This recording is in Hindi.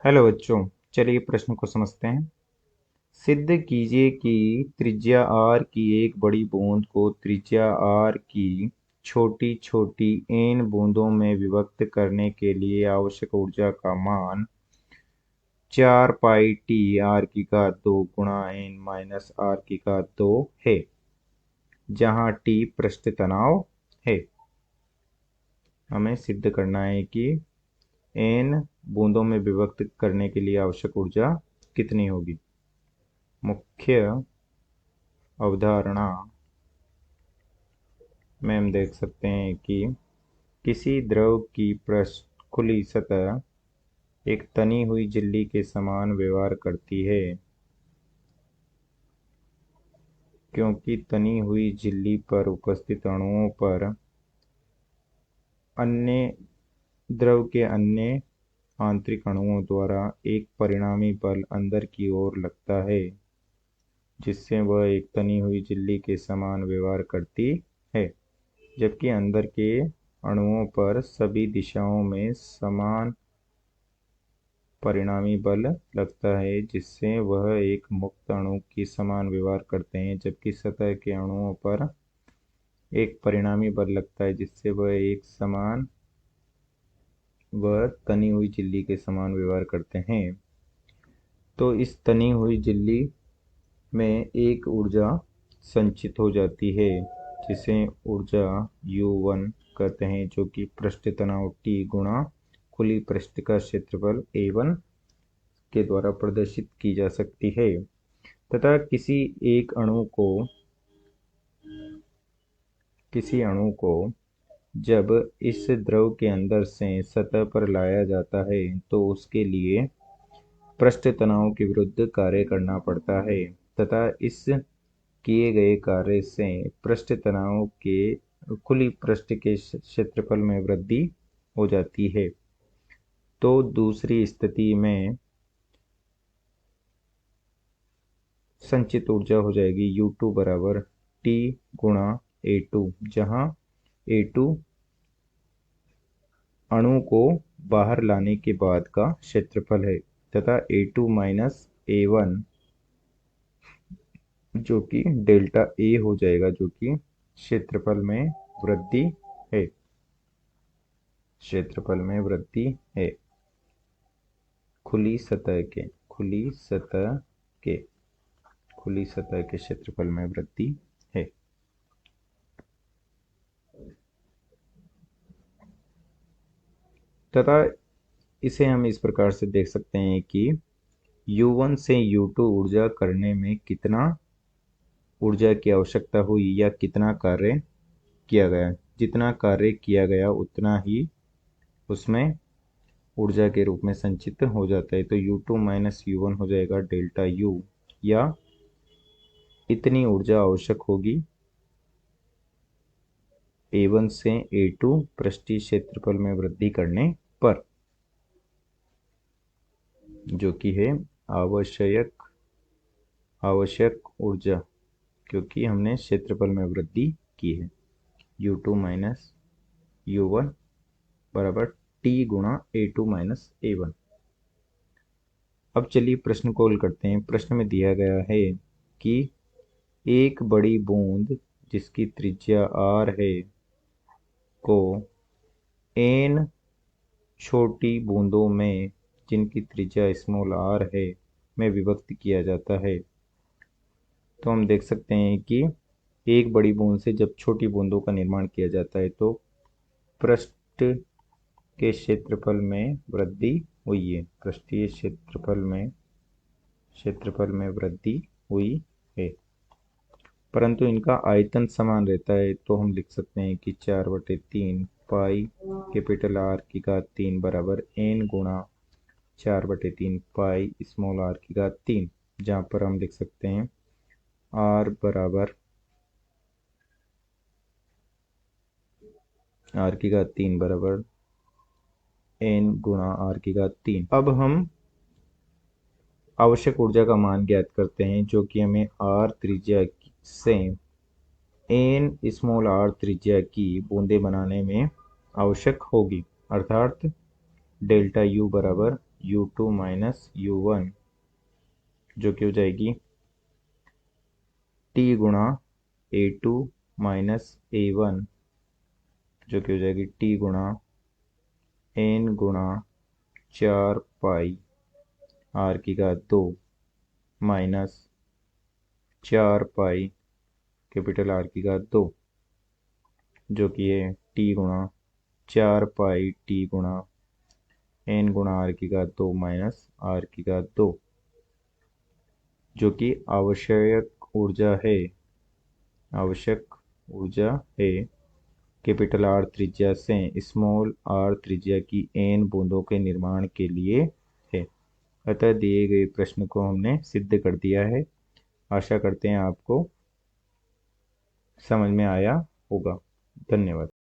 हेलो बच्चों, चलिए प्रश्न को समझते हैं। सिद्ध कीजिए कि त्रिज्या r की एक बड़ी बूंद को त्रिज्या r की छोटी छोटी n बूंदों में विभक्त करने के लिए आवश्यक ऊर्जा का मान 4πt r⁴ गुणा n माइनस r⁴ है, जहाँ t पृष्ठ तनाव है। हमें सिद्ध करना है कि n बूंदों में विभक्त करने के लिए आवश्यक ऊर्जा कितनी होगी। मुख्य अवधारणा में हम देख सकते हैं कि किसी द्रव की खुली सतह एक तनी हुई झिल्ली के समान व्यवहार करती है, क्योंकि तनी हुई झिल्ली पर उपस्थित अणुओं पर अन्य द्रव के अन्य आंतरिक अणुओं द्वारा एक परिणामी बल अंदर की ओर लगता है, जिससे वह एक तनी हुई झिल्ली के समान व्यवहार करती है, जबकि अंदर के अणुओं पर सभी दिशाओं में समान परिणामी बल लगता है, जिससे वह एक मुक्त अणु की समान व्यवहार करते हैं, जबकि सतह के अणुओं पर एक परिणामी बल लगता है, जिससे वह तनी हुई झिल्ली के समान व्यवहार करते हैं। तो इस तनी हुई झिल्ली में एक ऊर्जा संचित हो जाती है, जिसे ऊर्जा U1 कहते हैं, जो कि पृष्ठ तनाव T गुणा खुली पृष्ठ का क्षेत्रफल A1 के द्वारा प्रदर्शित की जा सकती है। तथा किसी अणु को जब इस द्रव के अंदर से सतह पर लाया जाता है तो उसके लिए पृष्ठ तनाव के विरुद्ध कार्य करना पड़ता है, तथा इस किए गए कार्य से पृष्ठ तनाव के खुली पृष्ठ के क्षेत्रफल में वृद्धि हो जाती है। तो दूसरी स्थिति में संचित ऊर्जा हो जाएगी U2 बराबर T गुणा A2, जहाँ A2 अणु को बाहर लाने के बाद का क्षेत्रफल है, तथा A2 माइनस A1 जो कि डेल्टा A हो जाएगा, जो कि क्षेत्रफल में वृद्धि है खुली सतह के क्षेत्रफल में वृद्धि है। तथा इसे हम इस प्रकार से देख सकते हैं कि U1 से U2 ऊर्जा करने में कितना ऊर्जा की आवश्यकता हुई या कितना कार्य किया गया। जितना कार्य किया गया उतना ही उसमें ऊर्जा के रूप में संचित हो जाता है। तो U2 माइनस U1 हो जाएगा डेल्टा U, या इतनी ऊर्जा आवश्यक होगी A1 से A2 पृष्ठीय क्षेत्रफल में वृद्धि करने पर, जो कि है आवश्यक ऊर्जा, क्योंकि हमने क्षेत्रफल में वृद्धि की है। U2 माइनस U1 बराबर T गुणा A2 माइनस A1। अब चलिए प्रश्न को हल करते हैं। प्रश्न में दिया गया है कि एक बड़ी बूंद जिसकी त्रिज्या r है को n छोटी बूंदों में जिनकी त्रिज्या स्मॉल r है में विभक्त किया जाता है। तो हम देख सकते हैं कि एक बड़ी बूंद से जब छोटी बूंदों का निर्माण किया जाता है तो पृष्ठ के क्षेत्रफल में वृद्धि हुई है, पृष्ठीय क्षेत्रफल में वृद्धि हुई है, परंतु इनका आयतन समान रहता है। तो हम लिख सकते हैं कि 4/3 पाई कैपिटल r⁴ बराबर n गुणा 4/3 पाई स्मॉल r⁴, जहाँ पर हम लिख सकते हैं r बराबर r⁴ बराबर n गुणा r⁴। अब हम आवश्यक ऊर्जा का मान ज्ञात करते हैं, जो कि हमें r त्रिज्या से n स्मॉल r त्रिज्या की बूंदें बनाने में आवश्यक होगी, अर्थात डेल्टा U बराबर U2 माइनस U1 जो कि हो जाएगी T गुणा A2 माइनस A1 जो कि हो जाएगी T गुणा N गुणा 4 पाई r² माइनस 4 पाई R² जो कि है T गुणा 4 पाई T गुणा N गुणा R² माइनस R² जो कि आवश्यक ऊर्जा है R त्रिज्या से r त्रिज्या की n बूंदों के निर्माण के लिए है। अतः दिए गए प्रश्न को हमने सिद्ध कर दिया है। आशा करते हैं आपको समझ में आया होगा। धन्यवाद।